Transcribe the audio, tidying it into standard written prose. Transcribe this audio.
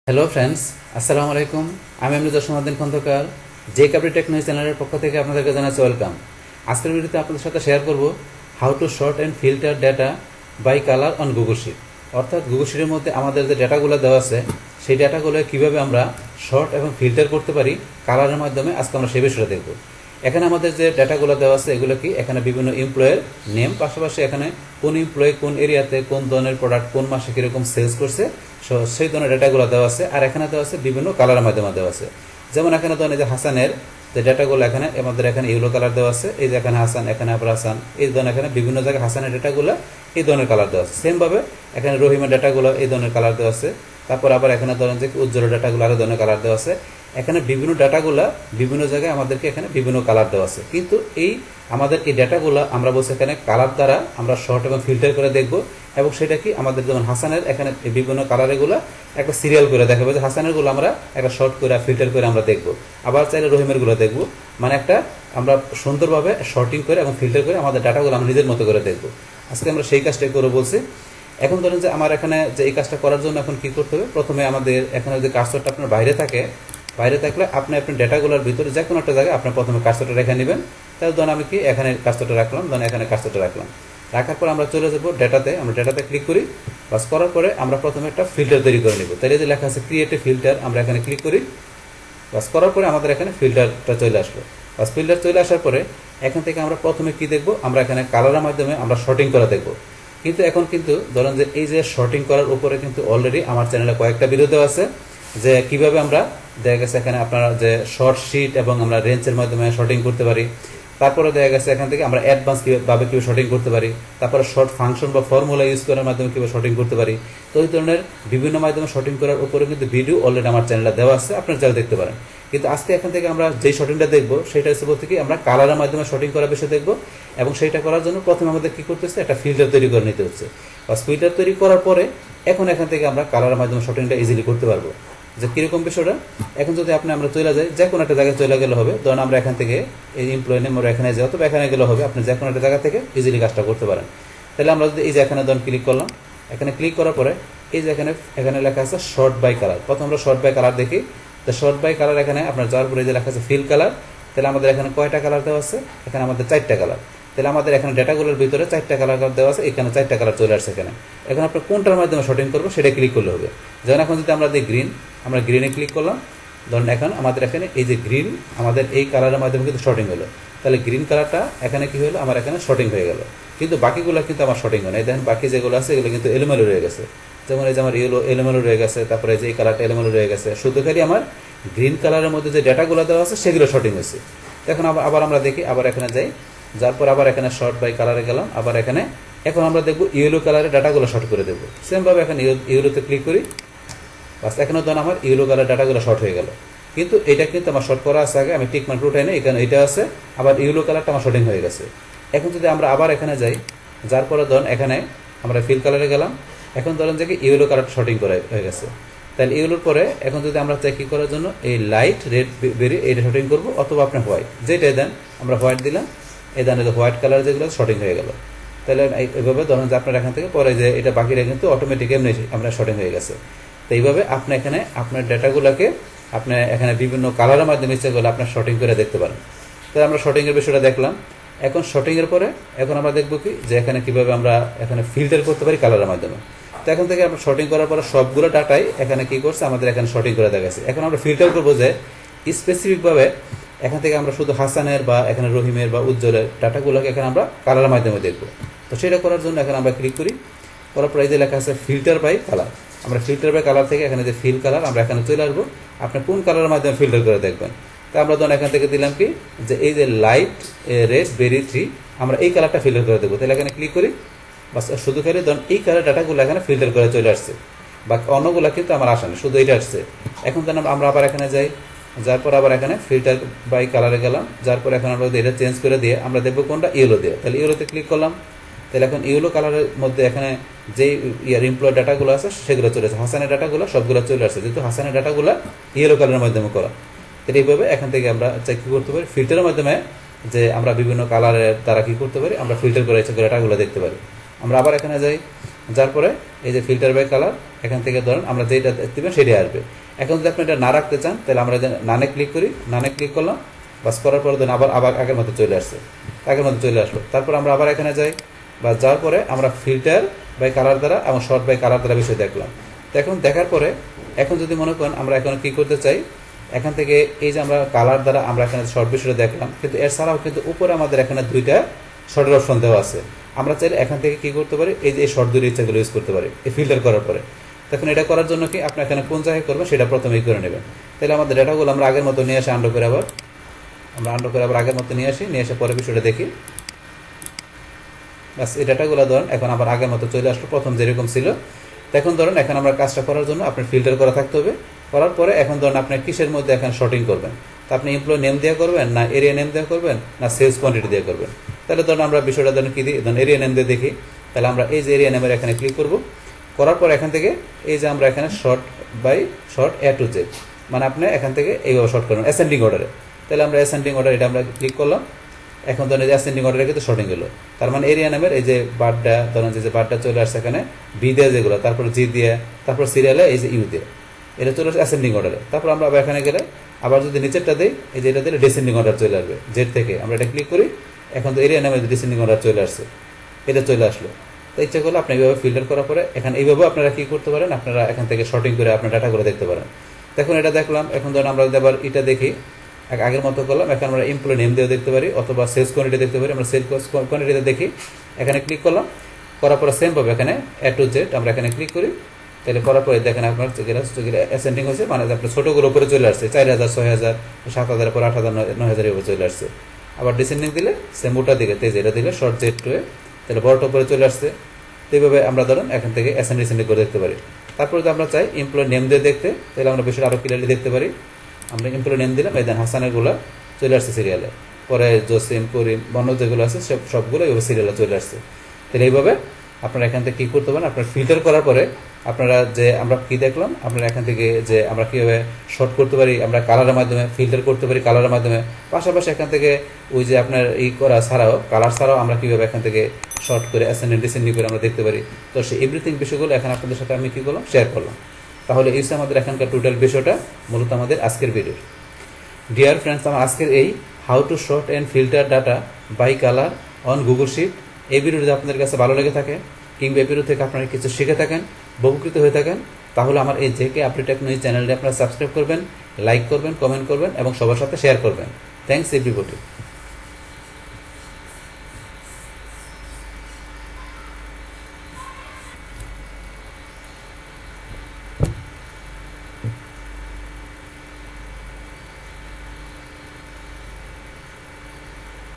Hello friends, আসসালামু আলাইকুম। আমি জসীমউদ্দিন খন্দকার, যে কাবরি টেকনোলজি চ্যানেলের পক্ষ থেকে আপনাদেরকে জানাচ্ছি ওয়েলকাম। আজকের ভিডিওতে আপনাদের সাথে শেয়ার করব how to sort and filter data by colour on Google sheet. অর্থাৎ গুগল শিটের মধ্যে আমাদের যে ডেটাগুলো দেওয়া আছে সেই ডেটাগুলো কীভাবে আমরা শর্ট এবং ফিল্টার করতে পারি কালারের মাধ্যমে, আজকে আমরা সেই বিষয়টা দেখব। এখানে আমাদের যে ডেটাগুলো দেওয়া আছে এগুলো কি, এখানে বিভিন্ন এমপ্লয়ের নেম, পাশাপাশি এখানে কোন এমপ্লয়ি কোন এরিয়াতে কোন ধরনের প্রোডাক্ট কোন মাসে কীরকম সেলস করছে সেই ধরনের ডেটাগুলো দেওয়া আছে। আর এখানে দেওয়া আছে বিভিন্ন কালারের মাধ্যমে দেওয়া আছে। যেমন এখানে ধরেন এই যে হাসানের যে ডেটাগুলো এখানে আমাদের এখানে ইয়েলো কালার দেওয়া আছে, এই যে এখানে হাসান, এখানে আবার হাসান, এই ধরনের এখানে বিভিন্ন জায়গায় হাসানের ডেটাগুলো এই ধরনের কালার দেওয়া আছে। সেমভাবে এখানে রহিমের ডেটাগুলো এই ধরনের কালার দেওয়া আছে। তারপর আবার এখানে ধরেন যে উজ্জ্বলের ডেটাগুলো আরও ধরনের কালার দেওয়া আছে। এখানে বিভিন্ন ডাটাগুলো বিভিন্ন জায়গায় আমাদেরকে এখানে বিভিন্ন কালার দেওয়া আছে। কিন্তু এই আমাদের এই ডেটাগুলো আমরা বলছি এখানে কালার দ্বারা আমরা শর্ট এবং ফিল্টার করে দেখব। এবং সেটা কি আমাদের যেমন হাসানের এখানে বিভিন্ন কালারেগুলো একটা সিরিয়াল করে দেখাবো, যে হাসানেরগুলো আমরা একটা শর্ট করে ফিল্টার করে আমরা দেখব। আবার চাইলে রহিমেরগুলো দেখব, মানে একটা আমরা সুন্দরভাবে শর্টিং করে এবং ফিল্টার করে আমাদের ডাটাগুলো আমরা নিজের মতো করে দেখব। আজকে আমরা সেই কাজটাই করে বলছি। এখন ধরেন যে আমার এখানে যে এই কাজটা করার জন্য এখন কি করতে হবে, প্রথমে আমাদের এখানে যদি কার্সরটা আপনার বাইরে থাকে, বাইরে থাকলে আপনি আপনার ডেটাগুলোর ভিতরে যে কোনো একটা জায়গায় আপনি প্রথমে কার্সরটা রেখে নেবেন। তাহলে ধরুন আমি কি এখানে কার্সরটা রাখলাম, ধরুন এখানে কার্সরটা রাখলাম। রাখার পর আমরা চলে যাবো ডেটাতে, আমরা ডেটাতে ক্লিক করি। বাস করার পরে আমরা প্রথমে একটা ফিল্টার তৈরি করে নেব। তাহলে যে লেখা আছে ক্রিয়েট এ ফিল্টার, আমরা এখানে ক্লিক করি। বাস করার পরে আমাদের এখানে ফিল্টারটা চলে আসলো। বাস ফিল্টার চলে আসার পরে এখান থেকে আমরা প্রথমে কি দেখব, আমরা এখানে কালারের মাধ্যমে আমরা শর্টিং করা দেখব। কিন্তু এখন কিন্তু ধরেন যে এই যে শর্টিং করার উপরে কিন্তু অলরেডি আমার চ্যানেলে কয়েকটা ভিডিও দেওয়া আছে, যে কিভাবে আমরা দেখা গেছে এখানে আপনারা যে শর্ট শিট এবং আমরা রেঞ্জের মাধ্যমে শর্টিং করতে পারি। তারপরে দেখা গেছে এখান থেকে আমরা অ্যাডভান্স কীভাবে কীভাবে শর্টিং করতে পারি, তারপরে শর্ট ফাংশন বা ফর্মুলা ইউজ করার মাধ্যমে কীভাবে শর্টিং করতে পারি। তো এই ধরনের বিভিন্ন মাধ্যমে শর্টিং করার উপরে কিন্তু ভিডিও অলরেডি আমার চ্যানেলে দেওয়া আছে, আপনারা চাইলে দেখতে পারেন। কিন্তু আজকে এখান থেকে আমরা যেই শর্টিংটা দেখবো সেটা হচ্ছে বলতে কি আমরা কালারের মাধ্যমে শর্টিং করার বিষয় দেখবো। এবং সেইটা করার জন্য প্রথমে আমাদের কী করতে হচ্ছে, একটা ফিল্টার তৈরি করে নিতে হচ্ছে। বা ফিল্টার তৈরি করার পরে এখন এখান থেকে আমরা কালারের মাধ্যমে শর্টিংটা ইজিলি করতে পারবো। যে কীরকম বিষয়টা, এখন যদি আমরা চলে যাই, যে কোনো একটা জায়গায় চলে গেলে হবে। ধরুন আমরা এখান থেকে এই এমপ্লয়ি নেম আমরা এখানে যাই, অথবা এখানে গেলে হবে, আপনি যে কোনো একটা জায়গা থেকে ইজিলি কাজটা করতে পারেন। তাহলে আমরা যদি এই যে এখানে ধরুন ক্লিক করলাম, এখানে ক্লিক করার পরে এই যে এখানে লেখা আছে শর্ট বাই কালার। প্রথম আমরা শর্ট বাই কালার দেখি। তো শর্ট বাই কালার এখানে আপনার যাওয়ার পরে যে লেখা আছে ফিল কালার। তাহলে আমাদের এখানে কয়টা কালার দেওয়া আছে, এখানে আমাদের 4টা কালার। তাহলে আমাদের এখানে ডেটাগুলোর ভিতরে 4টা কালার দেওয়া আছে, এখানে 4টা কালার চলে আসছে। এখানে এখন আপনি কোনটার মাধ্যমে শর্টিং করবো সেটা ক্লিক করলে হবে। যেমন এখন যদি আমরা দিই গ্রিন, আমরা গ্রিনে ক্লিক করলাম। ধরুন এখন আমাদের এখানে এই যে গ্রিন আমাদের এই কালারের মাধ্যমে কিন্তু শর্টিং হলো। তাহলে গ্রিন কালারটা এখানে কি হলো, আমার এখানে শর্টিং হয়ে গেল। কিন্তু বাকিগুলো কিন্তু আমার শর্টিং হয় না। দেখেন বাকি যেগুলো আছে এগুলো কিন্তু এলোমেলো রয়ে গেছে। যেমন এই যে আমার ইয়েলো এলোমেলো রয়ে গেছে, তারপরে যে এই কালারটা এলোমেলো রয়ে গেছে। শুধু খালি আমার গ্রিন কালারের মধ্যে যে ডেটাগুলো দেওয়া আছে সেগুলো শর্টিং হয়েছে। এখন আবার আমরা দেখি, আবার এখানে যাই, যার পর আবার এখানে শর্ট বাই কালারে গেলাম। আবার এখানে এখন আমরা দেখবো ইয়েলো কালারের ডাটাগুলো শর্ট করে দেবো। সেমভাবে এখানে ইয়েলোতে ক্লিক করি। বাস এখানে ধরুন আমার ইয়েলো কালার ডাটাগুলো শর্ট হয়ে গেল। কিন্তু এটা কিন্তু আমার শর্ট করা আছে আগে, আমি টিক মার্ক উঠাই না, এখানে এটা আছে। আবার ইয়েলো কালারটা আমার শর্টিং হয়ে গেছে। এখন যদি আমরা আবার এখানে যাই, যার পরে ধরুন এখানে আমরা ফিল কালারে গেলাম। এখন ধরেন যে ইয়েলো কালারটা শর্টিং করা হয়ে গেছে। তাহলে ইয়েলোর পরে এখন যদি আমরা চাই কী করার জন্য, এই লাইট রেড বেরি এইটা শর্টিং করবো, অথবা আপনি হোয়াইট যেটাই দেন, আমরা হোয়াইট দিলাম। এই দেন হোয়াইট কালার যেগুলো শর্টিং হয়ে গেল। তাহলে এইভাবে ধরুন যে আপনার এখান থেকে পরে যে এটা বাকিরা কিন্তু অটোমেটিক এমনি আপনার শর্টিং হয়ে গেছে। তো এইভাবে আপনি এখানে আপনার ডেটাগুলোকে আপনি এখানে বিভিন্ন কালারের মাধ্যমে ইচ্ছা করলে আপনার শর্টিং করে দেখতে পারেন। তাহলে আমরা শর্টিংয়ের বিষয়টা দেখলাম। এখন শর্টিংয়ের পরে এখন আমরা দেখবো কি, যে এখানে কীভাবে আমরা এখানে ফিল্টার করতে পারি কালারের মাধ্যমে। তো এখান থেকে আমরা শর্টিং করার পরে সবগুলো ডাটাই এখানে কী করছে, আমাদের এখানে শর্টিং করে দেখাচ্ছে। এখন আমরা ফিল্টার করবো যে স্পেসিফিকভাবে এখান থেকে আমরা শুধু হাসানের বা এখানে রহিমের বা উজ্জ্বলের ডাটাগুলোকে এখানে আমরা কালারের মাধ্যমে দেখবো। তো সেটা করার জন্য এখানে আমরা ক্লিক করি। করার পরে এই যে লেখা আছে ফিল্টার বাই কালার, আমরা ফিল্টার বাই কালার থেকে এখানে যে ফিল কালার আমরা এখানে চলে আসবো। আপনি কোন কালারের মাধ্যমে ফিল্টার করে দেখবেন। তো আমরা ধরুন এখান থেকে দিলাম কি, যে এই যে লাইট রেড বেরি 3, আমরা এই কালারটা ফিল্টার করে দেবো। তাহলে এখানে ক্লিক করি। বাস শুধু খালি ধরুন এই কালার ডাটাগুলো এখানে ফিল্টার করে চলে আসছে। বাকি অন্যগুলো কিন্তু আমার আসে না, শুধু এটা আসছে। এখন ধরুন আমরা আবার এখানে যাই, যার পর আবার এখানে ফিল্টার বাই কালারে গেলাম। যার পর এখন আমরা এটা চেঞ্জ করে দিয়ে আমরা দেখবো কোনটা ইয়েলো দিয়ে। তাহলে ইয়েলোতে ক্লিক করলাম। তাহলে এখন ইয়েলো কালারের মধ্যে এখানে যেই এমপ্লয় ডাটাগুলো আছে সেগুলো চলে আসে। হাসানের ডাটাগুলো সবগুলো চলে আসছে, যেহেতু হাসানের ডাটাগুলো ইয়েলো কালারের মাধ্যমে করা। তাহলে এইভাবে এখান থেকে আমরা চাই কী করতে পারি, ফিল্টারের মাধ্যমে যে আমরা বিভিন্ন কালারের দ্বারা কী করতে পারি, আমরা ফিল্টার করে ডাটাগুলো দেখতে পারি। আমরা আবার এখানে যাই, যার পরে এই যে ফিল্টার বাই কালার, এখান থেকে ধরেন আমরা যেটা দেবেন সেটাই আসবে। এখন যদি আপনি এটা না রাখতে চান তাহলে আমরা নানে ক্লিক করি, নানে ক্লিক করলাম, বাস করার পরে ধরেন আবার আবার আগের মতো চলে আসছে, আগের মতো চলে আসলো। তারপর আমরা আবার এখানে যাই, বা যাওয়ার পরে আমরা ফিল্টার বাই কালার দ্বারা এবং শর্ট বাই কালার দ্বারা বিষয় দেখলাম। তো এখন দেখার পরে এখন যদি মনে করেন আমরা এখন কী করতে চাই, এখান থেকে এই যে আমরা কালার দ্বারা আমরা এখানে শর্ট বিষয়টা দেখলাম, কিন্তু এছাড়াও কিন্তু উপরে আমাদের এখানে দুইটা শর্টের অপশন দেওয়া আছে। আমরা চাইলে এখান থেকে কী করতে পারি, এই যে এই শর্ট দুটো ইচ্ছাগুলো ইউজ করতে পারি এই ফিল্টার করার পরে। তখন এটা করার জন্য কি আপনি এখানে কোন জায়গায় করবেন সেটা প্রথমেই করে নেবেন। তাহলে আমাদের ডেটাগুলো আমরা আগের মতো নিয়ে আসি, আন্ডো করে আবার আগের মতো নিয়ে আসি, নিয়ে এসে পরে বিষয়টা দেখি। বাস এই ডাটাগুলো ধরেন এখন আবার আগের মতো চলে আসলো, প্রথম যেরকম ছিল। এখন ধরেন এখন আমরা কাজটা করার জন্য আপনার ফিল্টার করা থাকতে হবে। করার পরে এখন ধরেন আপনি কিসের মধ্যে এখন শর্টিং করবেন, তা আপনি এমপ্লয় নেম দিয়ে করবেন, না এরিয়া নেম দিয়ে করবেন, না সেলস কোয়ান্টিটি দিয়ে করবেন। তাহলে ধরেন আমরা বিষয়টা ধরেন কী দিই, ধরেন এরিয়া নেম দিয়ে দেখি। তাহলে আমরা এই যে এরিয়া নেমের এখানে ক্লিক করব, করার পর এখান থেকে এই যে আমরা এখানে sort by sort A to Z, মানে আপনি এখান থেকে এইভাবে শর্ট করবেন অ্যাসেন্ডিং অর্ডারে। তাহলে আমরা অ্যাসেন্ডিং অর্ডার এটা আমরা ক্লিক করলাম। এখন ধরেন এই যে অ্যাসেন্ডিং অর্ডারে কিন্তু শর্টিং গেলো, তার মানে এরিয়া নামের এই যে বারটা ধরেন যে বারটা চলে আসছে এখানে বি দিয়ে যেগুলো, তারপর জি দিয়ে, তারপর সিরিয়ালে এই যে ইউ দিয়ে, এটা চলে আসছে অ্যাসেন্ডিং অর্ডারে। তারপর আমরা আবার এখানে গেলে আবার যদি নিচেরটা দিই, এই যে এটা দিলে ডিসেন্ডিং অর্ডার চলে আসবে জেড থেকে। আমরা এটা ক্লিক করি, এখন তো এরিয়া নামে ডিসেন্ডিং অর্ডার চলে আসছে, এটা চলে আসলো। তো ইচ্ছা করলে আপনি এইভাবে ফিল্টার করার পরে এখানে এইভাবে আপনারা কী করতে পারেন, আপনারা এখান থেকে শর্টিং করে আপনার ডাটাগুলো দেখতে পারেন। দেখুন এটা দেখলাম। এখন ধরুন আমরা যদি আবার এটা দেখি, আগের মতো করলাম, এখন আমরা এমপ্লয় নেম দিয়েও দেখতে পারি, অথবা সেলস কোয়ান্টিটি দেখতে পারি। আমরা সেলস কোয়ান্টিটিতে দেখি, এখানে ক্লিক করলাম, করার পরে সেম পাবে এখানে এ টু জেড, আমরা এখানে ক্লিক করি। তাহলে করার পরে দেখেন আপনার অ্যাসেন্ডিং হয়েছে, মানে আপনার ছোটোগুলো উপরে চলে আসছে 4000, 6000, 7000, পর 8000, 9000 উপরে চলে আসছে। আবার ডিসেন্ডিং দিলে সেম ওটার দিকে তেজ এটা দিলে শর্ট জেড টু এ, তাহলে বড়টা উপরে চলে আসছে। তো এইভাবে আমরা ধরেন এখান থেকে ডিসেন্ডিং করে দেখতে পারি। তারপরে যদি আমরা চাই এমপ্লয় নেম দিয়ে দেখতে, তাহলে আমরা বিষয়টা আরও ক্লিয়ারলি দেখতে পারি। আমরা এমপ্লয় নেম দিলাম, এই দেন হাসানেরগুলো চলে আসছে সিরিয়ালে, পরে জসিম, করিম, বন্য যেগুলো আছে সবগুলো এইভাবে সিরিয়ালে চলে আসছে। তাহলে এইভাবে আপনারা এখান থেকে কী করতে পারেন, আপনারা ফিল্টার করার পরে আপনারা যে আমরা কী দেখলাম, আপনারা এখান থেকে যে আমরা কীভাবে শর্ট করতে পারি, আমরা কালারের মাধ্যমে ফিল্টার করতে পারি, কালারের মাধ্যমে পাশাপাশি এখান থেকে ওই যে আপনার এই করা ছাড়াও কালার ছাড়াও আমরা কীভাবে এখান থেকে শর্ট করে অ্যাসেন্ডিং ডিসেন্ডিং করে আমরা দেখতে পারি। তো সেই এভরিথিং বিষয়গুলো এখন আপনাদের সাথে আমি কী করলাম, শেয়ার করলাম। তাহলে এই আমাদের এখানকার টোটাল বিষয়টা মূলত আমাদের আজকের ভিডিও। ডিয়ার ফ্রেন্ডস, আমার আজকের এই how to sort and filter data by colour on Google sheet, এই ভিডিওটি আপনাদের কাছে ভালো লেগে থাকে কিংবা এই ভিডিও থেকে আপনারা কিছু শিখে থাকেন, উপকৃত হয়ে থাকেন, তাহলে আমার এই জেকে আপডেট টেকনোলজি চ্যানেলটি আপনারা সাবস্ক্রাইব করবেন, লাইক করবেন, কমেন্ট করবেন এবং সবার সাথে শেয়ার করবেন। Thanks everybody.